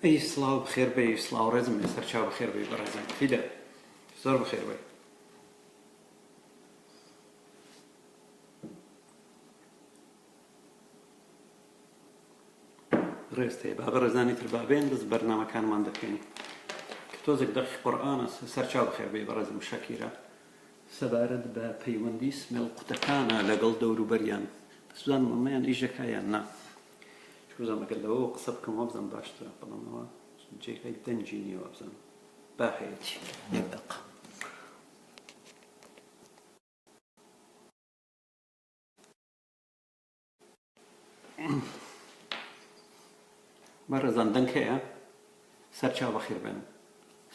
أي سڵاو بخێر بێ سڵاو ڕێزم لە سەرچاو بخێر بێ بەڕێزم فیدە زۆر بخێر بێ ڕێستەیە با بەڕێزانی تر بابێن دەست بەرنامەکانمان دەکەین کە تۆزێک دەقی قورئانە سەرچاو بخێر بێ بەڕێزم شەکیرە سەبارەت بە پەیوەندی سمێڵ قوتەکانە لەگەڵ دەوروبەریان دەسوزانم ئەمەیان ئیژەکایان نا چوزانم ئەگەر لەوە قسە بکەم وە بزانم باشترە بەڵامەوە جێگای دەنجی نیوە بزانم با هەیەی یەک دەقە بەڕێزان دەنکەیە سەرچاو بەخێر بێن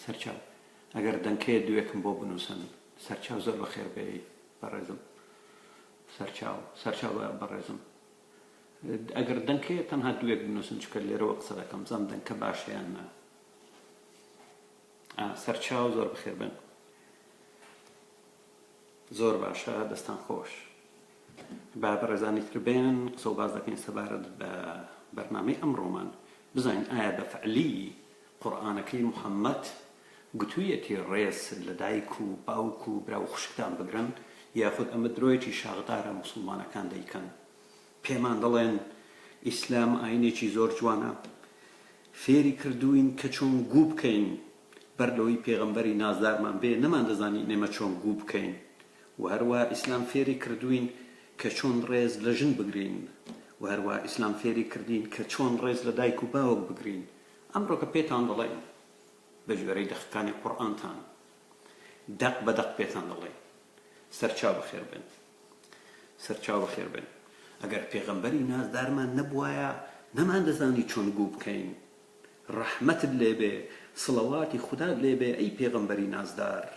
سەرچاو ئەگەر دەنکەیە دوێکم بۆ بنووسن سەرچاو زۆر بەخێر بێ بەڕێزم سەرچاو بەڕێزم ئەگەر دەنکەیە تەنها دوێک بنووسن چکە لێرەوە قسە دەکەم زەم دەنکە باشەیان نا سەرچاو زۆر بخێر بن زۆر باشە دەستان خۆش با بەڕێزانی تر بێن قسە و باز دەکەین سەبارەت بە بەرنامەی ئەمڕۆمان بزانین ئایا بە فعلی قورئانەکەی محەممەد گوتوویەتی ڕێز لە دایک و باوک و برا و خوشکتان بگرن یاخود ئەمە درۆیەکی شاغدارە موسڵمانەکان دەیکەن پێمان دەڵێن ئیسلام ئاینێکی زۆر جوانە فێری کردوین کە چۆن گوو بکەین بەردەوەی پێغەمبەری نازدارمان بێ نەمان دەزانین نێمە چۆن گوو بکەین و هەروە ئیسلام فێری کردوین کە چۆن ڕێز لە ژن بگرین و هەروە ئیسلام فێری کردین کە چۆن ڕێز لە دایک و باوک بگرین ئەمڕۆ کە پێتان دەڵێن بە ژێرەی دەقەکانی قورئانتان دەق بە دەق پێتان دەڵێ سەرچاو بەخێر بن سەرچاو بەخێر بن ئەگەر پێغەمبەری نازدارمان نەبوایە نەمان دەزانی چۆن گوو بکەین ڕەحمەتت لێبێ سڵەواتی خودات لێبێ ئەی پێغەمبەری نازدار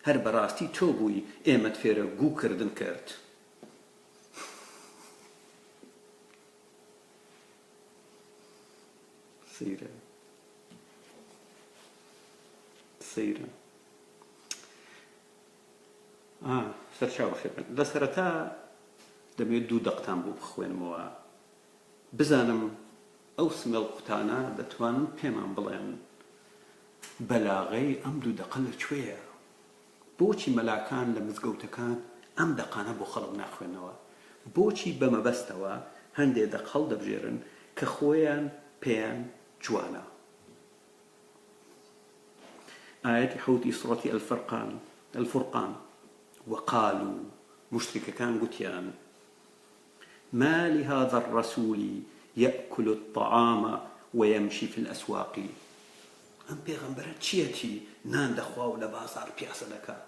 هەر بەڕاستی تۆ بووی ئێمەت فێرە گووکردن کرد سەیرە سەرچاو بەخێر بن لە سەرەتا دەبێت دوو دەقتان بۆ بخوێنمەوە بزانم ئەو سمێڵ قوتانە دەتوانن پێمان بڵێن بەلاغەی ئەم دوو دەقە لەکوێیە بۆچی مەلاکان لە مزگەوتەکان ئەم دەقانە بۆ خەڵک ناخوێنەوە بۆچی بەمەبەستەوە هەندێک دەق هەڵ دەبژێرن کە خۆیان پێیان جوانە ئاەتی حەوتی سوڕەتی الفورقان وقالوا مشركان قتيان ما لهذا الرسول يأكل الطعام ويمشي في الأسواق أم بيغمبرت چيتي نان دخواو لبازار بياسة لك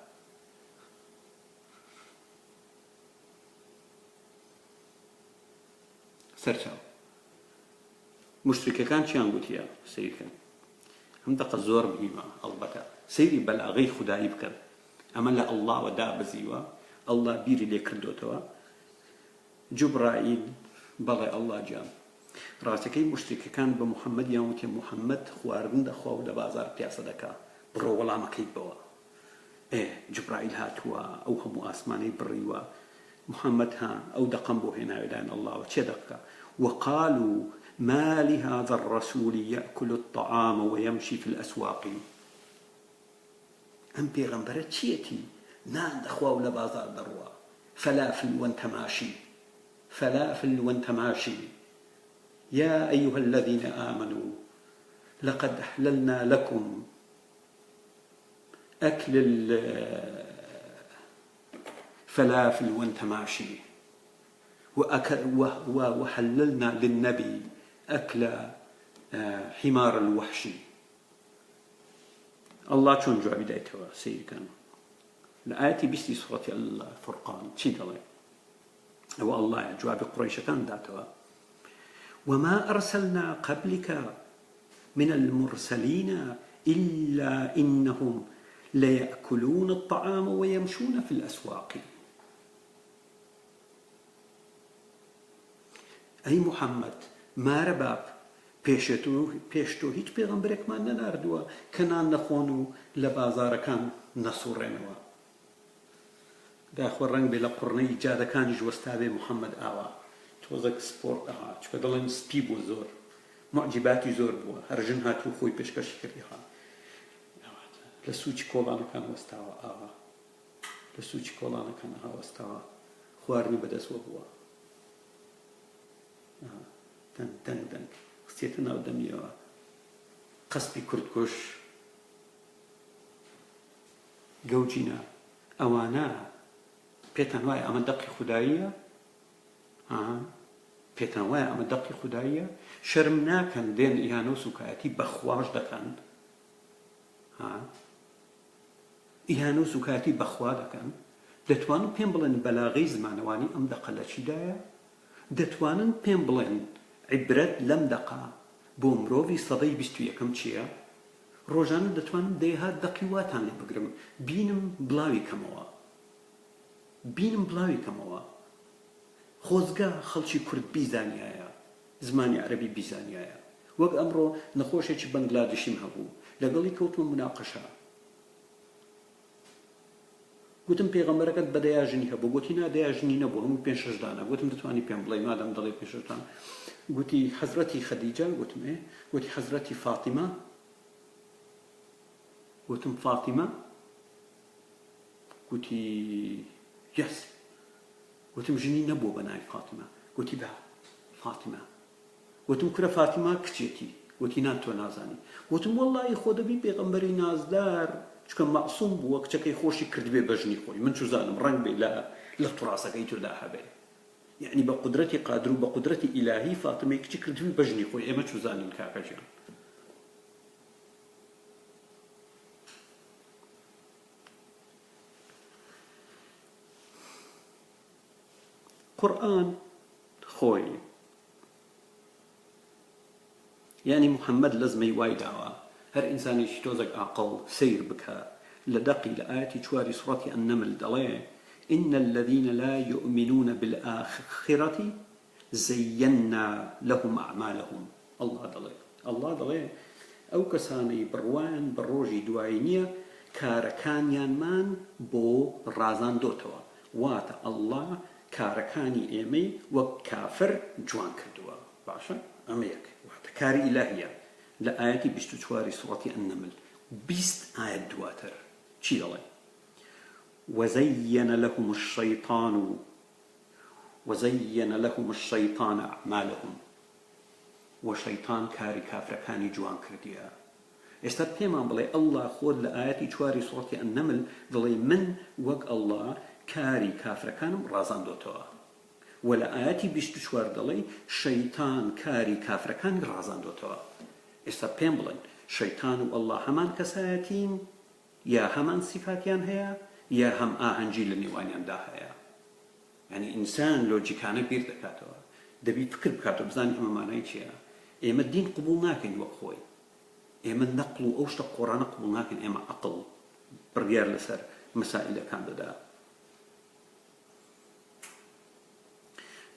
سرچاو مشركان چيان قتيان سيركن هم دقة زور مهمة البته سيري بلاغي خدائي بكر ئەمە لە ئەڵڵاوە دابەزیوە ئەڵڵا بیری لێ کردوتەوە جوبرائیل بەڵێ ئەڵڵا جام ڕاستەکەی مشتێکەکان بە محەممەد یان وتێ محەممەد خواردن دەخوا و لە بازار پیاسە دەکا بڕۆ وەڵامەکەیت بەوە جوبرائیل هاتووە ئەو هەموو ئاسمانەی بڕیوە محەممەد ها ئەو دەقەم بۆ هێناوێدان ئەڵڵاوە چێ دەکا وقالوا ما لهذا الرسول يأكل الطعام ويمشي في الأسواق ئەم پێغەمبەرە چیەتی نان دەخوا و لە بازار دەڕوە فلافل وانتماشي يا أيها الذين آمنوا لقد أحللنا لكم أكل الفلافل وانتماشي وحللنا للنبي أكل حمار الوحشي الله چۆن جوابی دایتەوە سیرکەن لە ئاەتی 20 سوڕەتی الفورقان چی دەڵێ ئەوە ئەڵڵایە جوابی قوڕەیشەکان داتەوە وما أرسلنا قبلك من المرسلين إلا إنهم ليأكلون الطعام ويمشون في الأسواق أي محمد ما رباب پێشتۆ هیچ پێغەمبەرێکمان نەناردووە کە نان نەخۆن و لە بازارەکان نەسوڕێنەوە داخۆ ڕەنگ بێ لە قوڕنەی جادەکانی وەستا بێ محەممەد ئاوا تۆزێک سپۆرت چکە دەڵێن سپی بوو زۆر معجباتی زۆر بووە هەرژن هاتوو خۆی پێشکەشی کردیها لە سوچی کۆڵانەکان وەستاوە ئاوا لە سوچی کۆڵانەکان هاوەستاوە خواردنی بەدەستوە بووە دەنگ خستێتە ناو دەمیەوە قەسپی کوردکوش گەوجینە ئەوانە پێتان وایە ئەمە دەقی خوداییە پێتان وایە ئەمە دەقی خوداییە شەرم ناکەن دێن ئیهانە و سوکایەتی بەخواش دەکەن ئیهانە و سوکایەتی بەخوا دەکەن دەتوانن پێم بڵێن بەلاغەی زمانەوانی ئەم دەقە لە چیدایە دەتوانن پێم بڵێن عیبرەت لەم دەقا بۆ مرۆڤی سەدەی 21ەم چییە ڕۆژانە دەتوانم دەیهات دەقی واتان لێ بگرم بینم بڵاوی کەمەوە خۆزگا خەڵکی کورد بیزانیایە زمانی عەرەبی بیزانیایە وەک ئەمڕۆ نەخۆشێکی بەنگلادێشیم هەبوو لەگەڵی کەوتمە مناقەشە گوتم پێغەمبەرەکەت بە دەیاژنی هەبوو گوتی نا دەیاژنی نەبوو هەموو 5-6 دانە گوتم دەتوانی پێم بڵێ مادام دەڵێ 5-6 دان گوتی حەزرەتی خەدیجە گوتم گوتی حەزرەتی فاتیمە گوتم فاتیمە گوتی یەس گوتم ژنی نەبوو بە ناوی فاتیمە گوتی بە فاتیمە گوتم کورە فاتیمە کچێتی گوتی نان تۆ نازانی گوتم وەڵڵی خۆ دەبی پێغەمبەری نازدار چکە مەعسووم بووە کچەکەی خۆشی کردبێ بە ژنی خۆی من چوزانم ڕەنگ بێ لە توڕاسەکەی تۆدا هەبێ یعنی بە قودرەتی قادر و بە قودرەتی ئیلاهی فاتیمەی کچی کردبی بە ژنی خۆی ئێمە چوزانین کاکەجیان قورآن خۆی یعنی محەممەد لە زمەی وای داوە هەر ئینسانێکی تۆزێک عاقڵ سیر بکە لە دەقی لە ئاەتی 4 سوڕەتی النمل دەڵێ إن الذين لا يؤمنون بالآخرة زينا لهم أعمالهم الله دڵێ ئەو کەسانەی بڕوان بە ڕۆژی دوایی نییە کارەکانیانمان بۆ ڕازاندۆتەوە واتە الله کارەکانی ئێمەی وەک کافر جوان کردووە باشە ئەمە یەک واتە کاری ئیلاهیە لە ئاەتی 24 سوڕەتی النمل 20 ئاەت دواتر چی دەڵێ وزين لهم الشيطان أعمالهم وشيطان كاري كافر كاني جوان كرديا ئێستا پێمان بڵێ ئەڵڵا خۆت لە ئاەتی 4 سوڕەتی النمل دڵێ من وەک ئەڵڵا کاری کافرەکانم ڕازاندۆتەوە و لە ئاەتی 24 دەڵێ شەیتان کاری کافرەکانی ڕازاندۆتەوە ئێستا پێم بڵێن شەیتان و ئەڵڵا هەمان کەسایەتین یا هەمان سیفاتیان هەیە یا هەم ئاهەنگی لە نێوانیاندا هەیە یعنی ئینسان لۆجیکانە بیر دەکاتەوە دەبی فکر بکاتەوە بزانین ئەمە مانای چییە ئێمە دین قبوڵ ناکەین وەک خۆی ئێمە نەقڵ و ئەو شتە قۆڕانە قبوڵ ناکەین ئێمە عەقڵ بڕیار لەسەر مەسائلەکان دەدا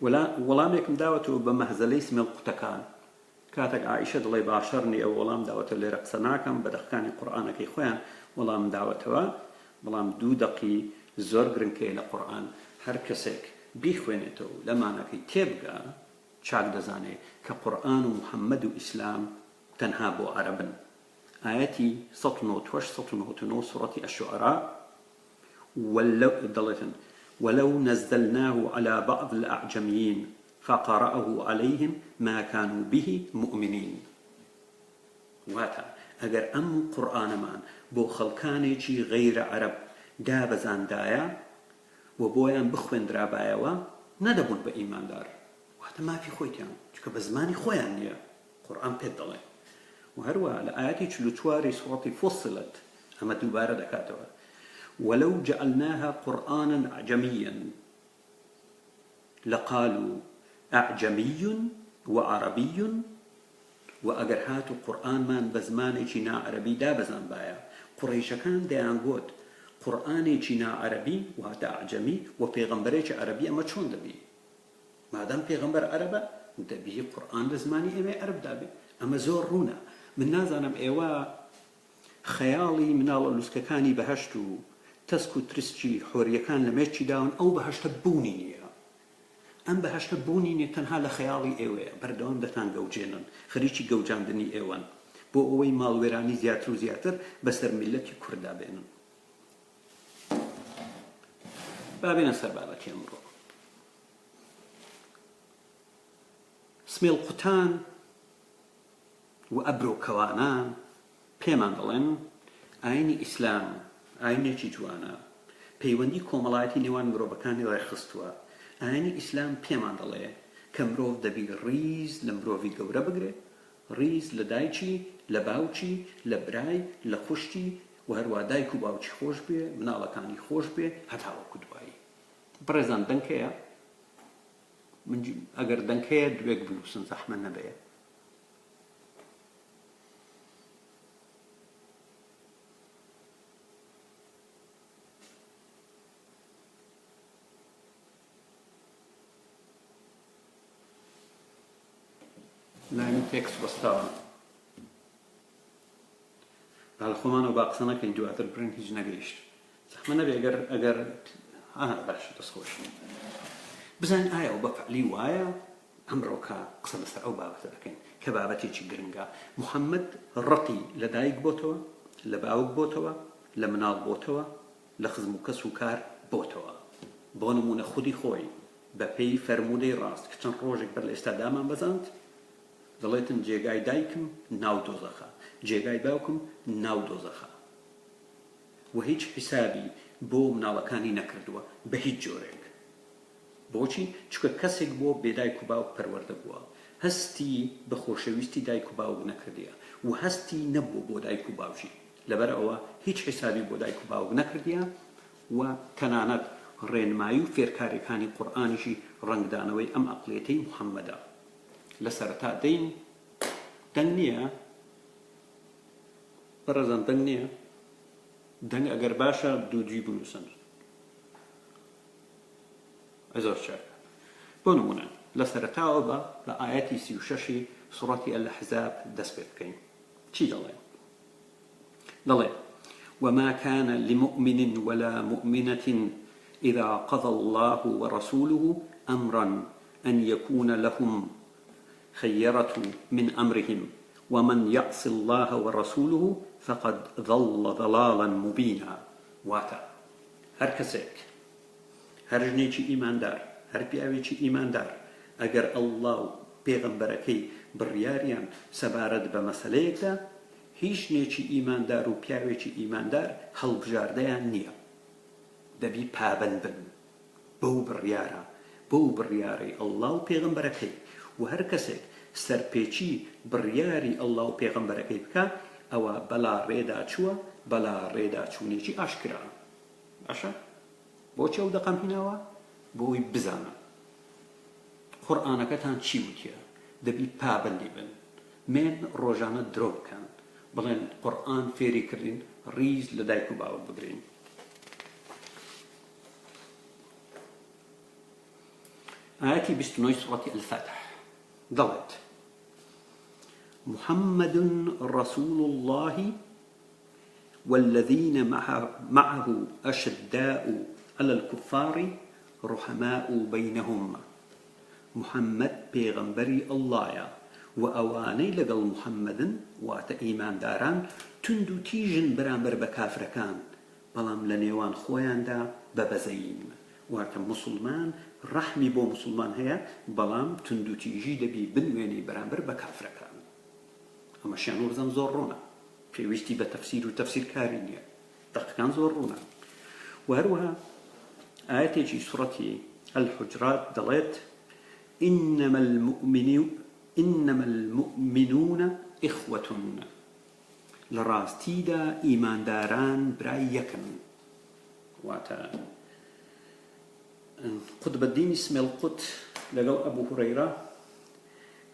وەڵامێکم داوەتەوە بە مەهزەلەی سمێڵ قوتەکان کاتێک عائیشە دڵێ باشەرنی ئەو وەڵام داوەتە لێرە قسە ناکەم بە دەقەکانی قورئانەکەی خۆیان وەڵام داوەتەوە بەڵام 2 دقی زۆر گرنگکەی لە قورئان هەر کەسێک بیخوێنێتەوە لەمانەکەی تێبگا چاک دەزانێت کە قورئان و محەممەد و ئیسلام تەنها بۆ عەرەبن ئاەتی 199 سوڕەتی الشوعراء دەڵێتن ولو نزلناه على بعض الأعجميين فقرأه عليهم ما كانوا به مؤمنين واتا ئەگەر ئەم قورئانەمان بۆ خەڵکانێکی غەیرە عەرەب دابەزاندایە و بۆیان بخوێندرابایەوە نەدەبوون بە ئیماندار واتە مافی خۆیتیان چکە بە زمانی خۆیان نییە قورئان پێت دەڵێ و هەروە لە ئاەتی 44 سوڕەتی فصلت ئەمە دووبارە دەکاتەوە ولو جعلناها قرآنا أعجميا لقالوا أعجمي وعربي وأجر هاتو قرآن من بزماني چنا عربي دا بزان بايا قريش كان ديان قوت قرآني چنا عربي وهذا أعجمي وبيغمبري عربي أما چون دبي ما دام بيغمبر عربة دبي قرآن بزماني إما عرب دابي أما زور رونا من نازانم إيوا خيالي من الله لسككاني بهشتو تەسک و ترسکی حۆریەکان لە مێچی داون ئەو بەهەشتە بوونی نییە ئەم بەهەشتە بوونی نیە تەنها لە خەیاڵی ئێوەیە، بەردەوام دەتان گەوجێنن، خەریکی گەوجاندنی ئێوەن بۆ ئەوەی ماڵوێرانی زیاتر و زیاتر بەسەر میلەتی کووردا بێنن. با بێنە سەر بابەتی ئەمڕۆ. سمێڵقوتان و ئەبرۆکەوانان پێمان دەڵێن ئاینی ئیسلام ئاینێکی جوانە، پەیوەندی کۆمەڵایەتی نێوان مرۆڤەکانی ڕێخستووە. ئاینی ئیسلام پێمان دەڵێ کە مرۆڤ دەبی ڕیز لە مرۆڤی گەورە بگرێت، ڕیز لە دایکی، لە باوکی، لە برای، لە خوشتی و هەروە دایک و باوکی خۆش بێ، مناڵەکانی خۆش بێ، هەتا وەکو دوایی. بڕێزان دەنگ هەیە؟ ئەگەر دەنگ هەیە دوێک بنووسن زەحمە نەبێ. لاین تێکس وەستاوە باڵ خۆمانەوە با قسە نەکەین دواتر برن هیچ نەگەیشت. زەحمە نەبێ ئەگەر باش دەستخۆش بزانین ئایا ئەو بەفعلی وایە ئەمڕۆکە قسە لەسەر ئەو بابەتە دەکەین کە بابەتێکی گرنگە. محەممەد ڕەتی لە دایک بۆتەوە، لە باوک بۆتەوە، لە مناڵ بۆتەوە، لە خزم و کەس و کار بۆتەوە. بۆ نمونە خودی خۆی بە پێی فەرمودەی ڕاست کە چەند ڕۆژێک بەر لە ئێستا دامان بەزاند دەڵێتن جێگای دایکم ناو دۆزەخە، جێگای باوکم ناو دۆزەخە، و هیچ حیسابی بۆ مناڵەکانی نەکردووە بە هیچ جۆرێک. بۆچی؟ چونکە کەسێک بۆ بێدایک و باوک پەروەردە بووە، هەستی بە خۆشەویستی دایک و باوک نەکردیە و هەستی نەبوو بۆ دایک و باوکی، لەبەر ئەوە هیچ حیسابی بۆ دایک و باوک نەکردیە و تەنانەت ڕێنمایی و فێرکاریەکانی قورئانیشی ڕەنگدانەوەی ئەم ئەقڵیەتەی محەممەدە. لە سەرەتا دەین دەنگ نییە، بەڕێزان دەنگ نییە، دەنگ ئەگەر باشە دووجی بنووسن. زۆر چاکە. بۆ نمونە لە سەرەتاوە بە لە ئاەتی 36 سوڕەتی ئەلەحزاب دەست پێ بکەین. چی دەڵێ؟ دەڵێ وما كان لمؤمن ولا مؤمنة إذا قضى الله ورسوله أمرا أن يكون لهم خيرة من أمرهم ومن يعص الله ورسوله فقد ضل ضلالا مبينا. واتا هر کەسێک، هەر ژنێکی ئیماندار، هەر پیاوێکی ئیماندار ئەگەر ئەڵڵا و پێغەمبەرەکەی بڕیاریان سەبارەت بە مەسەلەیەکدا، هیچ ژنێکی ئیماندار و پیاوێکی ئیماندار هەڵبژاردەیان نییە، دەبی پابەند بن بەو بڕیارە، بەو بڕیارەی ئەڵڵا و پێغەمبەرەکەی. و هەر کەسێک سەرپێچی بڕیاری ئەڵڵا و پێغەمبەرەکەی بکە ئەوە بەلا ڕێدا چووە، بەلا ڕێدا چوونێکی ئاشکرا. باشە؟ بۆچی ئەو دەقەم هیناوە؟ بۆی بزانە قورئانەکەتان چی وتیە، دەبی پابەندی بن، مێن ڕۆژانە درۆ بکەن، بڵێن قورئان فێری کردین ڕیز لە دایک و باوک بگرین. ئاەتی 29 سوڕەتی ئەلفاتح دەڵێت محمد رسول الله والذين معه أشداء على الكفار رحماء بينهم. محمد پیغمبری اللهە و ئەوانەی لەگەڵ محەممەدن واتە ئیمانداران تند و تیژن بەرامبەر بە کافرەکان، بەڵام لە نێوان خۆیاندا بەبەزەین. واتە مسلمان ڕەحمی بۆ مسلمان هەیە، بەڵام تند و تیژی دەبی بنوێنی بەرامبەر بە کافرەکان. ئەمەشیان وەرزەم زۆر ڕوونە، پێویستی بە تەفسیر و تەفسیرکاری نییە، دەقەکان زۆر ڕوونە. و هەروەها ئاەتێکی سوڕەتی الحجرات دەڵێت إنما المؤمنون إخوة. لراستيدا إيمان داران براي يكن. واتا قطب الدين اسم القط لقل أبو هريرة،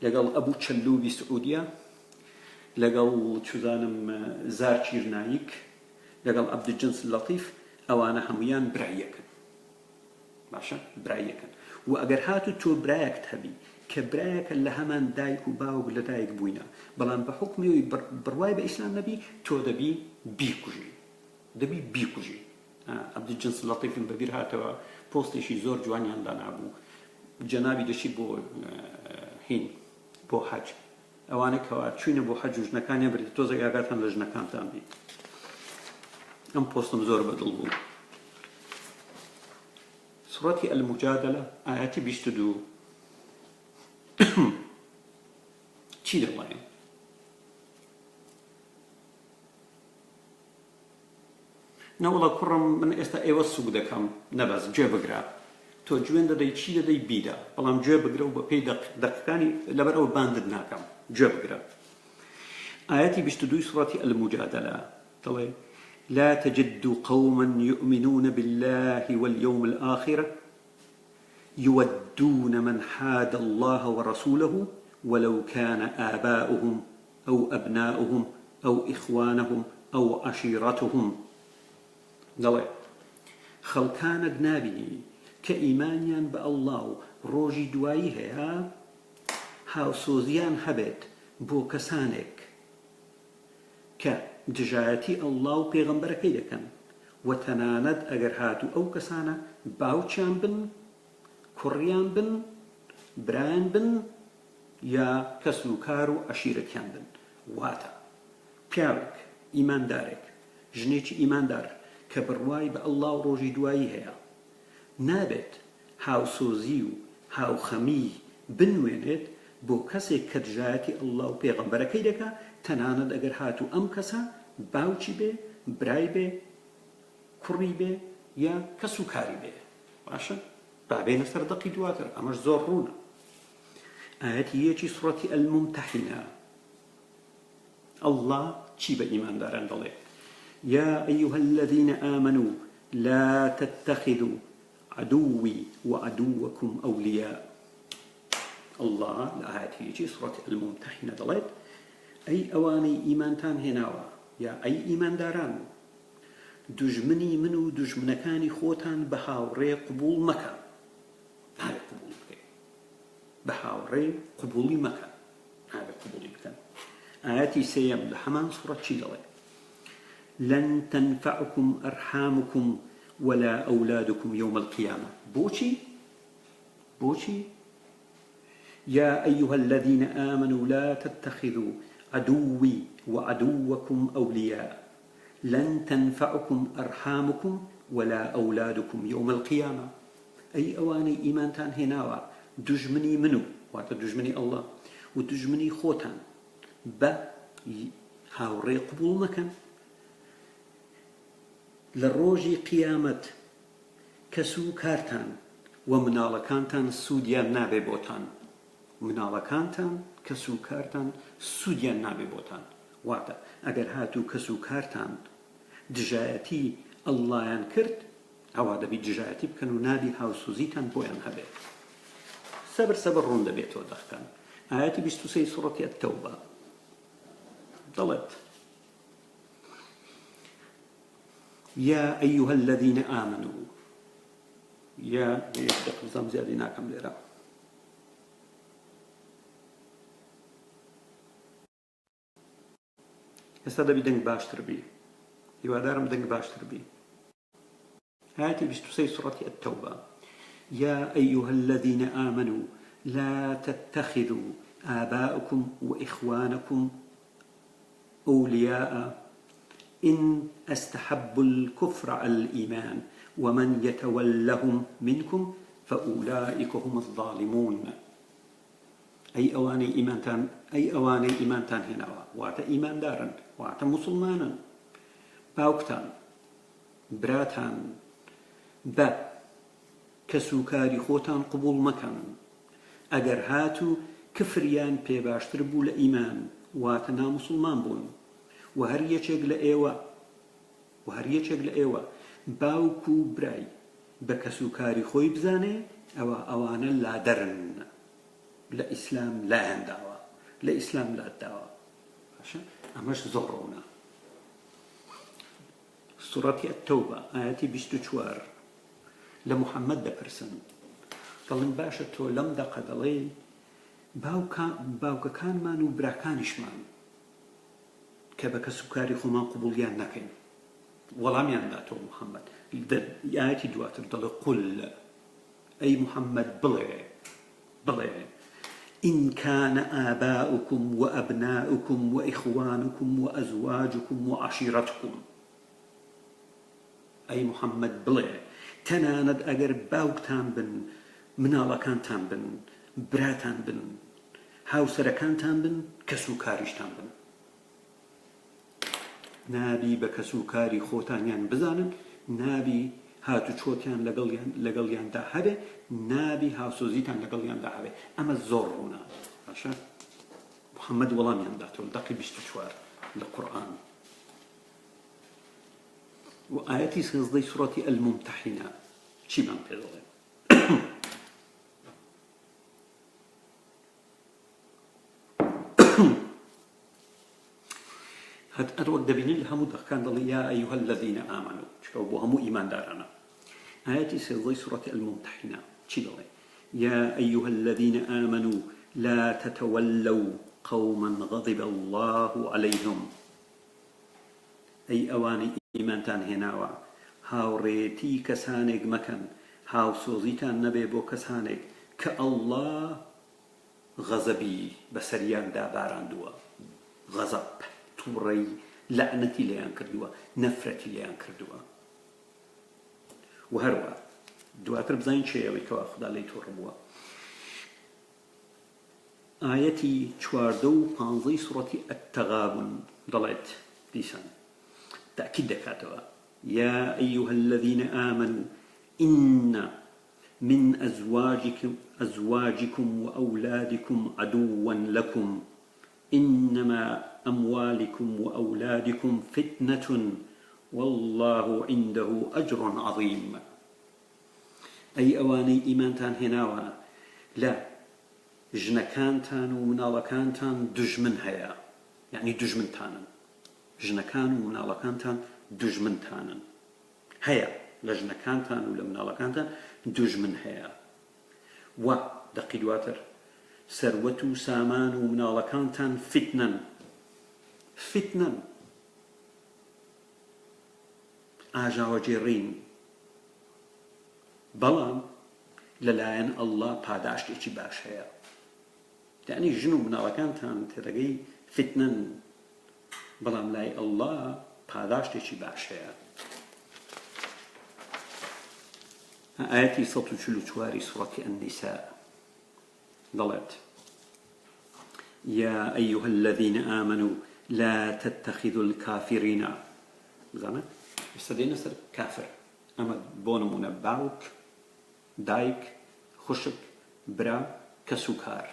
لقل أبو تشلوبي سعودية، لقل شزانم زار شيرنايك، لقل عبد الجنس اللطيف، أو أنا هميان براي يكن. باشا براي يكن. و ئەگەر هاتو تۆ برایەکت هەبی کە برایەکە لە هەمان دایک و باوک لە دایک بووینە، بەڵام بە حوکمی بڕوای بە ئیسلام نەبی، تۆ دەبی بیکوژی، دەبی بیکوژی. عەبدولجنس لەطیفم بەبیر هاتەوە پۆستێکی زۆر جوانیان دانابوو، جەنابی دەشی بۆ هین بۆ حەج ئەوانەی کەوا چوینە بۆ حەج و ژنەکانیان بردی تۆزە ئاگاتان لە ژنەکانتان بی ئەم پۆستم زۆر بەدڵ بوو سورەتی المجادلە ئاەتی 22 چی دەڵێن نەوەڵە کوڕم من ئێستا ئێوە سوک دەکەم نەبەس گوێ بگرە تۆ گوێن دەدەی چی دەدەی بیدە بەڵام گوێ بگرە و بە پێی دەقەکانی لەبەرەوە باندت ناکەم گوێ بگرە ئاەتی 22 سورەتی المجادلە دەڵێ لا تجد قوما يؤمنون بالله واليوم الآخر يودون من حاد الله ورسوله ولو كان آباؤهم أو أبناؤهم أو إخوانهم أو عشيرتهم دەڵێ خەڵکانت نابینی کە ئیمانیان بە ئەڵڵا و ڕۆژی دوایی هەیە هاوسۆزیان هەبێت بۆ کەسانێک کە دژایەتی ئەڵڵا و پێغەمبەرەکەی دەکەن و تەنانەت ئەگەر هاتوو ئەو کەسانە باوچیان بن کوڕیان بن برایان بن یا کەس و کار و عەشیرەتیان بن واتە پیاوێک ئیماندارێک ژنێکی ئیماندار کە بڕوای بە ئەڵڵا و ڕۆژی دوایی هەیە نابێت هاوسۆزی و هاوخەمی بنوێنێت بۆ کەسێک کە دژایەتی ئەڵڵا و پێغەمبەرەکەی دەکا تەنانەت ئەگەر هاتوو ئەم کەسە باوکی بێ برای بێ کوڕی بێ یا کەس و کاری بێ باشە بابێنە سەر دەقی دواتر ئەمەش زۆر ڕوونە ئاەتی یەکی سورەتی الممتەحینە ئەڵڵا چی بە ئیمانداران دەڵێ يا أيها الذين آمنوا لا تتخذوا عدوي وعدوكم أولياء الله لآيات يجي سورة الممتحنة دلت أي أواني إيمان تان هناوا يا أي إيمان داران دجمني منو دجمنكاني خوتان بهاوري قبول مكان هذا قبول مكان بهاوري قبول مكان هذا قبول مكان آياتي سيم لحمان سورة شي دلت لن تنفعكم أرحامكم ولا أولادكم يوم القيامة بوشي يا أيها الذين آمنوا لا تتخذوا عدوي وعدوكم أولياء لن تنفعكم أرحامكم ولا أولادكم يوم القيامة أي أواني إيمان تان هناوا دجمني منو واتا دجمني الله ودجمني خوتان هاوري قبول مكان لروجي قيامت كسو كارتان ومنالكانتان سوديان نابي بوتان منالكانتان كسو كارتان سوديان نابي بوتان واتا اگر هاتو كسو كارتان دجايتي الله ينكرت او هذا بدجايتي بكنو نابي هاوسوزيتان بويان هبه سبر رون دبيتو دخكان آياتي بستوسي سورة التوبة ضلت يا أيها الذين آمنوا يا يصدق نظام زيادة كم ليرة هستا بدنك باشتر بي يوادارم دنك باشتر بي هاتي بستوسي سورة التوبة يا أيها الذين آمنوا لا تتخذوا آباءكم وإخوانكم أولياء إن استحبوا الكفر على الإيمان ومن يتولهم منكم فأولئك هم الظالمون أي أواني إيمانتان هنا واتا إيمان دارا واتا مسلمانا باوكتان براتان با كسوكاري خوتان قبول مكان أجر هاتو كفريان بيباشتر بول إيمان واتا نا مسلمان بون و هەر یەکێک لە ئێوە باوکو و برای بە کەسوکاری خۆی بزانێ ئەوانە لادەرن لە ئیسلام لایەنداوە لە ئیسلام لاداوە ئەمەش زۆر ڕوونە سورەتی التەوبە ئاەتی 24 لە موحەممەد دەپرسن دەڵێن باشە تۆ لەم دەقە دەڵێ باوکەکانمان و براکانیشمان کە بە کەسوکاری خۆمان قبوڵیان نەکەین وەڵامیان داتەوە موحەممەد ئاەتی دواتر دەڵێ قول ئەی موحەممەد بڵێ بڵێ إن كان آباؤكم وأبناؤكم وإخوانكم وأزواجكم وعشيرتكم أي محمد بڵێ تەنانەت ئەگەر باوکتان بن مناڵەکانتان بن براتان بن هاوسەرەکانتان بن کەس و کاریشتان بن نابی بە کەس و کاری خۆتانیان بزانن نابی هاتو چۆتیان لەگەڵیاندا هەبێ نابی هاوسۆزیتان لەگەڵیاندا هەبێ ئەمە زۆر ڕوونە باشە محەممەد وەڵامیان داتەوە دەقی 24 لە قورئان و ئاەتی 16 سوڕەتی ئەلمومتەحینە چیمان پێ دەڵێ هەر وەک دەبینین لە هەموو دەقەکان دەڵێ یا ئەیها الذین ئامنوا چکە بۆ هەموو ئیماندارانە آياتي سيرضي سورة الممتحنة شيلوي يا أيها الذين آمنوا لا تتولوا قوما غضب الله عليهم أي أواني إيمان تان هناوا هاو ريتي كسانك مكان هاو سوزيتان نبي بو كسانك كالله غضبي بسريان داباران دوا غضب توري لعنتي ليان كردوا نفرتي ليان كردوا وهروە دواتر بزانین چێەوەی کەوا خوددا لێی تۆڕبووە ئاەتی 14 و 15 سوڕەتی التغابن دەڵێت دیسان تأکید دەکاتەوە يا أيها الذين آمنوا إن من أزواجكم وأولادكم عدوا لكم إنما أموالكم وأولادكم فتنة والله عنده أجر عظيم أي أواني إيمانتان هناوا لا جنكانتان ومنالكانتان دجمن هيا يعني دجمنتان جنكان ومنالكانتان دجمنتان هيا لجنكانتان ولمنالكانتان دجمن هيا و دقيق واتر سروة سامان ومنالكانتان فتنا ئاژاوەجێڕین بەڵام لەلایەن ئەڵڵا پاداشتێکی باش هەیە یعنی ژن و مناڵەکانتان تێدەگەی فتنەن بەڵام لای ئەڵڵا پاداشتێکی باش هەیە ئاەتی 144 سوڕەتی النساء دەڵێت يا أيها الذين آمنوا لا تتخذوا الكافرين زانە استدينا سر كافر أما بونمونا باوك دايك خشك برا كسوكار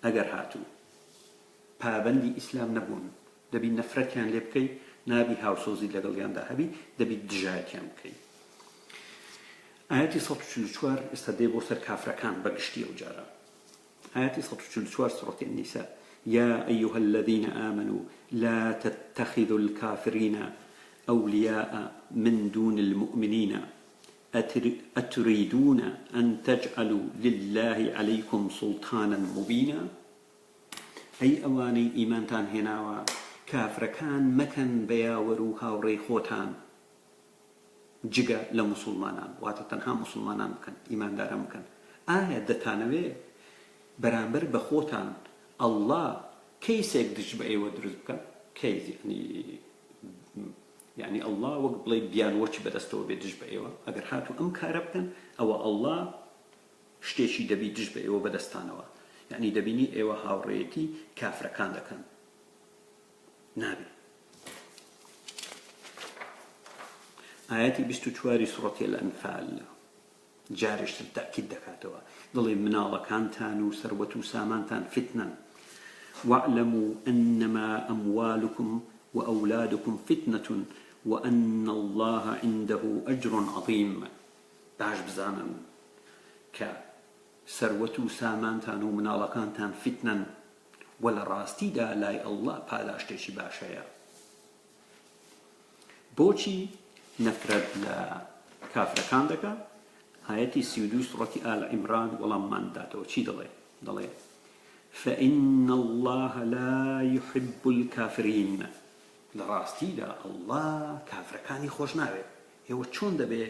أجر هاتو پابندی ئیسلام نەبوون دەبی نەفرەتیان لێ بکەی نابی هاوسۆزی لەگەڵیاندا هەبی دەبی دژایەتیان بکەی ئاەتی 144 ئێستا دێ بۆ سەر کافرەکان بەگشتی ئەو جارە ئاەتی 144 سوڕەتی النساء يا أيها الذين آمنوا لا تتخذوا الكافرين أولياء من دون المؤمنين أتريدون أن تجعلوا لله عليكم سلطانا مبينا أي أواني إيمانتان هنا كافر كان مكان بياورو هاوري خوتان جگە لە مسلمانان واتە تەنها مسلمانان بکەن ئیمانداران بکەن ئایا دەتانەوێ بەرامبەر بە خۆتان ئەڵڵا کەیسێک دژ بە ئێوە دروست بکە کەیز یعنی ئەڵڵا وەک بڵێ بیانوەکی بەدەستەوە بێ دژ بە ئێوە ئەگەر هاتوو ئەم کارە بکەن ئەوە ئەڵڵا شتێکی دەبی دژ بە ئێوە بەدەستانەوە یعنی دەبینی ئێوە هاوڕێیەتی کافرەکان دەکەن نابێ آياتي 24 سورة الأنفال جارش التأكيد دكاتوا ضلي مناڵە كانتان وسروة سامانتان فتنة واعلموا أنما أموالكم وأولادكم فتنة وأن الله عنده أجر عظيم باش بزانا كسروة سامانتان ومناڵە كانتان فتنة ولا راستي دا لاي الله پاداشتێکی باشەیە بۆچی نفرد لكافرەکان دەکات آياتي 32 سورة آل عمران وەڵاممان داتەوە چی دەڵێ فإن الله لا يحب الكافرين لراستيدا الله كافرەکانی خۆش ناوێت ئێوە چۆن دەبێ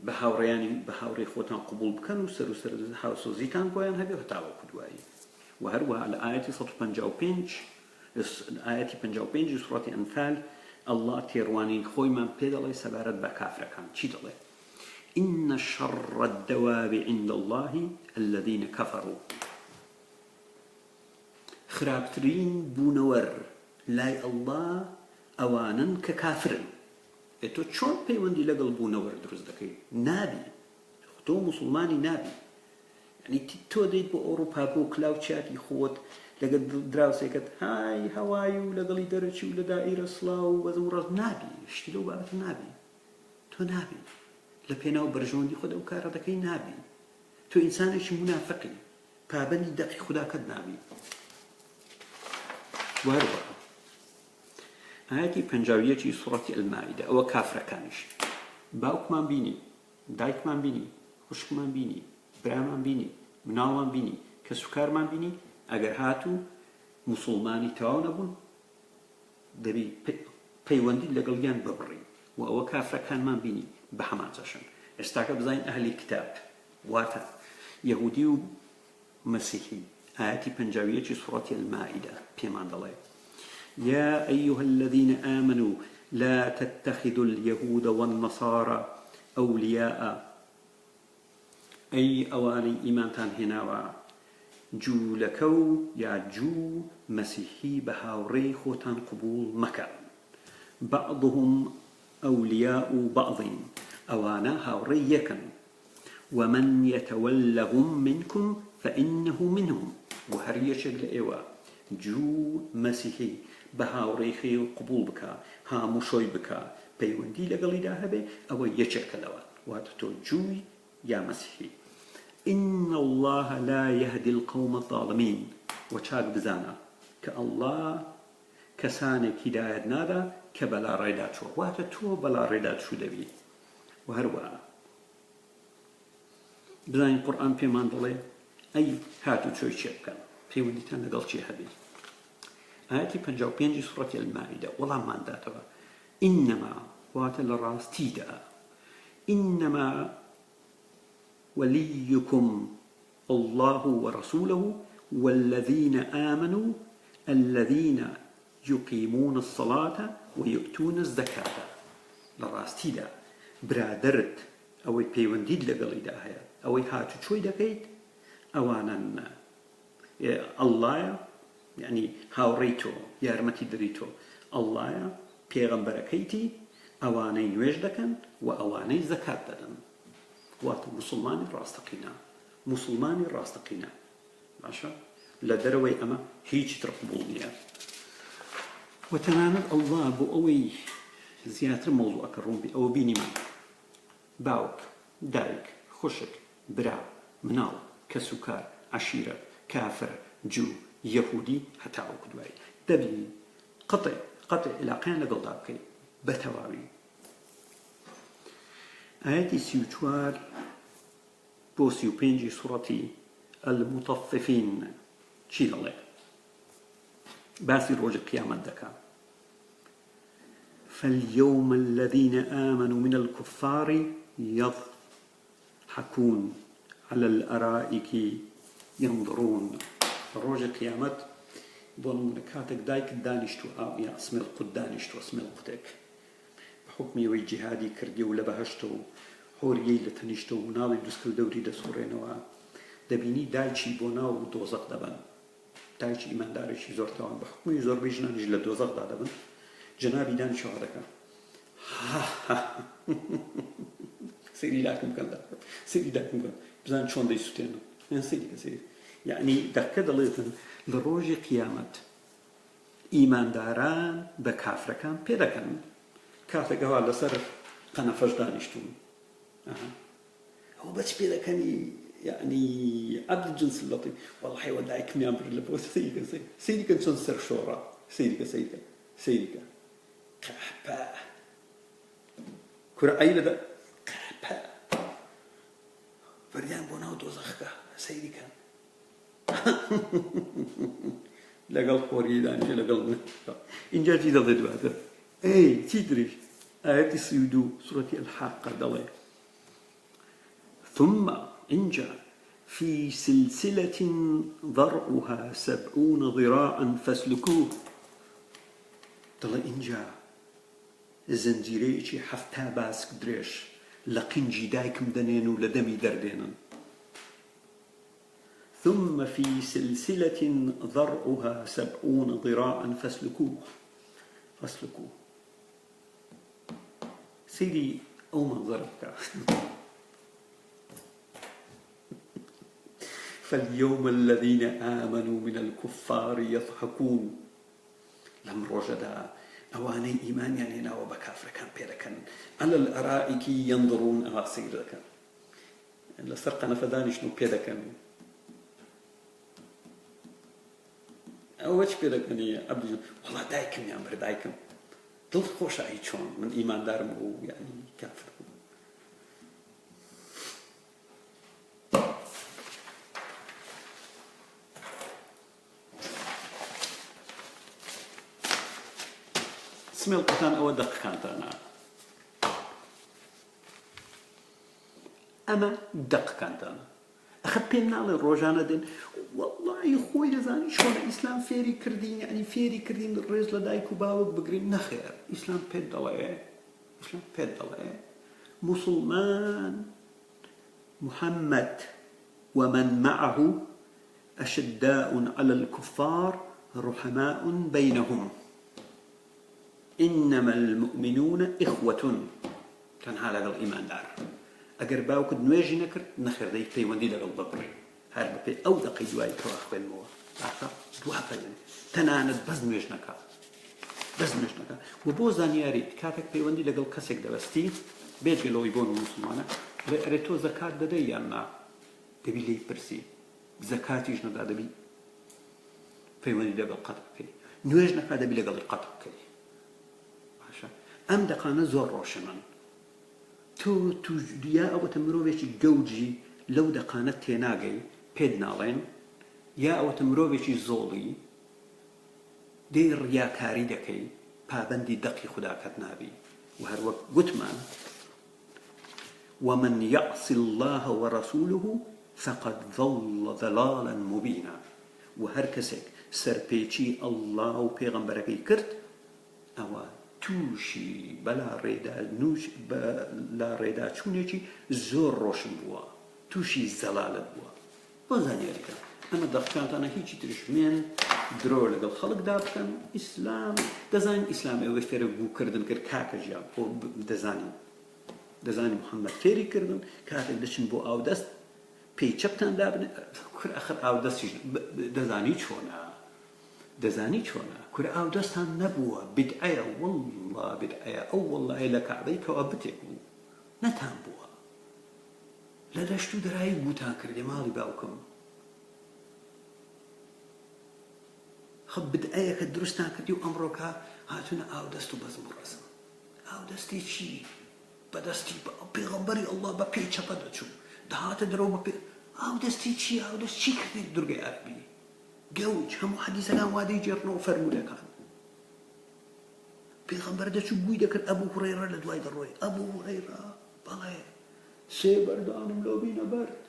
بە هاوڕێیانی بە هاوڕێی خۆتان قبول بکەن و سەر هاوسۆزیتان بۆیان هەبێ هەتاوەکو دوایی و هەروەها لە ئاەتی 155 ئاەتی 55 سوڕەتی ئەنفال الله تێڕوانین خۆیمان پێ دەڵێ سەبارەت بە کافرەکان چی دەڵێ إن شر الدواب عند الله الذين كفروا خراپترین بوونەوەر لای الله ئەوانن کە کافرن تۆ چۆن پەیوەندی لەگەڵ بوونەوەر دروست دەکەی نابی تۆ موسڵمانی نابی یعنی تۆ دەیت بۆ ئەوروپا بۆ کلااوچاتی خۆت لەگەڵ دراوسێکت های هەوای و لەگەڵی دەرەچی و لە دائیرە سڵاو و بەزم ڕاست نابی شتی لەو بابەتە نابی تۆ نابی لە پێناو بەرژەوەندی خۆت ئەو کارە دەکەی نابی تۆ ئینسانێکی منافقی پابەندی دەقی خوداکەت نابی وهروەها ئاەتی 51 سوڕەتی ئەلمائیدە ئەوە کافرەکانیش باوکمان بینی دایکمان بینی خوشکمان بینی برامان بینی مناڵمان بینی کەسوکارمان بینی ئەگەر هاتوو موسڵمانی تەواو نەبوون دەبی پەیوەندی لەگەڵیان ببڕی و ئەوە کافرەکانمان بینی بە هەمان جەشن ئێستاکە بزانین ئەهلی کتاب واتە یەهودی و مەسیحی ئاەتی 51 سوڕەتی ئەلمائیدە پێمان دەڵێ يا أيها الذين آمنوا لا تتخذوا اليهود والنصارى أولياء أي أواني إيمان تنهناوا جو لكو يا جو مسيحي بهاوري خوتان قبول مكة بعضهم أولياء بعض أوانا هاوري يكن ومن يتولهم منكم فإنه منهم وهرية شكل إيوا جو مسيحي بهاوريخي قبول بكا هاموشوي بكا بيوندي لقلي داهبه أو يشك لوا واتتو جوي يا مسيحي إن الله لا يهدي القوم الظالمين وشاك بزانا كالله كسانك هداية نادا كبلا ريدات شو واتتو بلا ريدات شو دبي وهروا بزاين القرآن في ماندلي أي هاتو شوي شبكا في وديتان لقل شي هبي آياتي 55 سورة المائدة والله ما انداتها إنما واتل الراس تيدا إنما وليكم الله ورسوله والذين آمنوا الذين يقيمون الصلاة ويؤتون الزكاة للراس تيدا برادرت أو بيونديد لقل إداها أو هاتو شوي دكيت أوانا الله يعني هاوريتو يارمتي دريتو الله بيغمبركيتي أواني نويج دكن وأواني زكاة دكن واتو مسلماني راستقينا مسلماني راستقينا باشا لدروي أما هيج ترقبونيا وتناند الله بأوي زيادة موضوع كرومبي أو بيني من باوك دايك خشك برا منال كسكار عشيرة كافر جو يهودي حتى عقدوي دبي قطع علاقين لقل دابكي بتواوي آياتي سيوتوار بوسيو بينجي سورتي المطففين شيل الله باسي روج القيامة دكا فاليوم الذين آمنوا من الكفار يضحكون على الأرائك ينظرون روج القيامة بون كاتك دايك دانشتو يا اسم القد دانشتو اسم القدك بحكمي وي جهادي كردي ولا بهشتو حوريي لتنشتو ناوي دسكل دوري دسورينوا دبيني دايشي بوناو دوزق دبن دايشي ايمان دارشي زور توان بحكمي زور بيجنان جل دوزق دبن جنابي دانشو هذاك سيري لكم كان سيري لكم كان بزان شلون دي سوتينا سيري يعني دكا دليتن لروج قيامة إيمان داران بكافر كان بيدا كان كافر قوال لسر قنا فجدانشتون هو بس بيدا كان يعني عبد الجنس اللطيف والله حيودعك ميامبر اللي بوس سيدي كان شون سر شورا سيدي كحبا كرا أي لدى كحبا فرديان بوناو دوزخكا سيدي كان لقل قوريدان لقل إن جاء جيدا ضد هذا أي تدري آيات السيدو سورة الحاقة دلي ثم إنجا في سلسلة ذرعها 70 ذراعا فاسلكوه. دڵێ ئینجا زنجیرەیەکی 70 باسک درێژ لە قینجی دایکم دەنێن و لە دەمی دەردێنن. ثم في سلسلة ذرعها 70 ذراعا فاسلكوه. سيدي أو منظرك. فاليوم الذين آمنوا من الكفار يضحكون. لم رجدا أواني إيمان يعني ناو بكافر كان بيركن على الأرائك ينظرون أغاسيرك لسرقنا فداني شنو بيركن أوش بيركن يا عبد والله دايكم يا أمر دايكم دل خوش عيشون من إيمان دار يعني كافر. اسمي القطان أو دق كانت أنا دق كانت أنا أخذ بيننا للروجانة دين والله خوي زاني شلون الإسلام فيري كردين يعني فيري كردين الرجل لدايك وباوك بقرين نخير إسلام بيد الله مسلمان محمد ومن معه أشداء على الكفار رحماء بينهم إنما المؤمنون إخوة. كان هذا الإيمان دار أجر باوك نواجي نكر نخر ذي في وندي لقى الضبر هرب في أو دقي دواي كواخ بين مو آخر دواء قلنا تناند بس نواجنكا وبوزان ياري كاتك في وندي لقى الكسك دبستي بيجي لو يبونوا مسلمانا ريتو زكاة ددي أنا تبي لي برسي زكاتي جنا دبي في وندي لقى القطع كي نواجنكا دبي لقى القطع كي أم دقانا زور روشنان تو يا أو تمروفيش جوجي لو دقانا تيناغي بيدنالين يا أو تمروفيش زولي دير يا كاري دكي بابندي دقي خدا كتنابي وهر قتمان ومن يعص الله ورسوله فقد ضل ضلالا مبينا وهر كسك سربيتشي الله وبيغمبركي كرت أوان توشي بلا ريدا نوش بلا ريدا چونيشي زور روشن بوا توشي زلالة بوا بوزاني ريكا أما دخكانت أنا هيجي ترش من درو لقل خلق دابكن إسلام دزاني إسلام أو فيري بو كردن كر كاكا جاب بو دزاني محمد فيري كردن كاكا دشن بو أو دست بي چبتان دابن كر آخر أو دست دزاني چونا كر أو دستان نبوة بدعية والله بدعية أو والله لك عليك وأبتك نتان بوا لدشتو دراي بوتان كردي مالي باوكم خب بدعية كدرستان كردي وأمرك هاتنا أو دستو بزم الرسم أو دستي شي بدستي بيغمبري الله ببيتش بدتشو دهات درو ببي أو دستي شي أو دستي شي كردي درقي عربي جوج هم حديث كان وادي جرنو فرمولا كان بيغمبر ده شو بوي دكر أبو هريرة لدواي دروي أبو هريرة بالله سيبر دانم لو بينا برد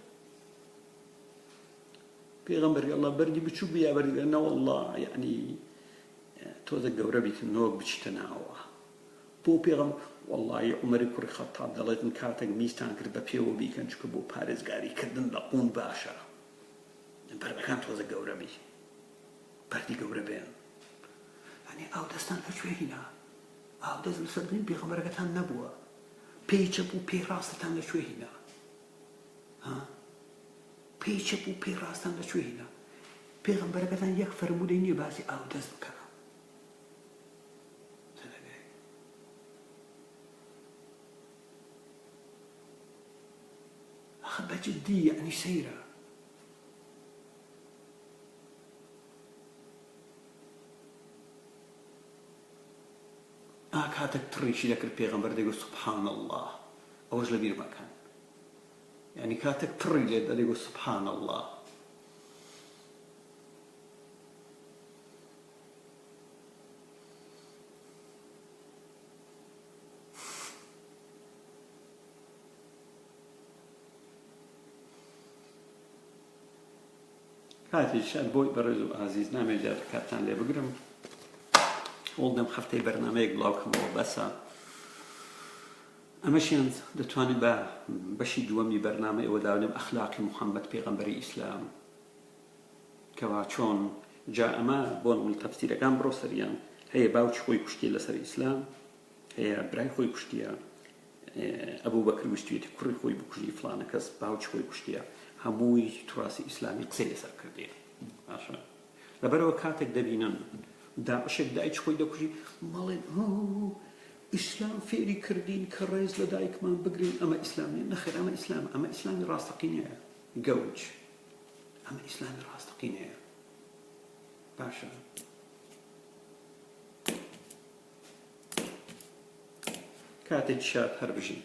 بيغمبر الله بردي بتشو بيا برد أنا والله يعني توزع جوربي كنوق بتشتناوه بو بيغمبر والله عمر كوري خطاب دلت نكاتك ميستان كرد ببيو بيكن شكو بو باريس غاري كردن لقون باشا بربكان توزع جوربي بردي جوربين يعني أو دستان لشوينا أو دست الصدقين بيغمركتان نبوة بيجبو بيراستان لشوينا ها بيجبو بيراستان لشوينا بيغمركتان يكفر مديني باسي أو دست بكرا أخذ بجدية يعني سيرة هاتك تريشي لك البيغمبر يقول سبحان الله أوش لبير مكان يعني كاتك تريشي يقول سبحان الله کاتێکیشان بۆی بەڕێز و ئازیز نامێجار کاتان لێ بگرم وڵدەم هەفتەی بەرنامەیەک بڵاوکەمەوە بەسە ئەمەشیان دەتوانێت بە بەشی دووەمی بەرنامە ئێوە داونێم ئەخلاقی محەممەد پێغەمبەری ئیسلام کەوا چۆن جا ئەمە بۆن تەفسیرەکان بڕۆ سەریان هەیە باوکی خۆی کوشتیە لەسەر ئیسلام هەیە برای خۆی کوشتیە ئەبوو بەکر وشتوێتی کوڕی خۆی بکوژی فلانە کەس باوکی خۆی کوشتیە هەمووی توراسی ئیسلامی قسەی لەسەر کردێ باشە لەبەرەوە کاتێک دەبینن داعشێک دایک خۆی دەکوژی مەڵێن ئیسلام فێری کردین کە ڕێز لە دایکمان بگرین ئەمە ئیسلامی نەخێر ئەمە ئیسلام ئەمە ئیسلامی ڕاستەقینەیە گەوج ئەمە ئیسلامی ڕاستەقینەیە باشە کاتێک شاد هەر بژین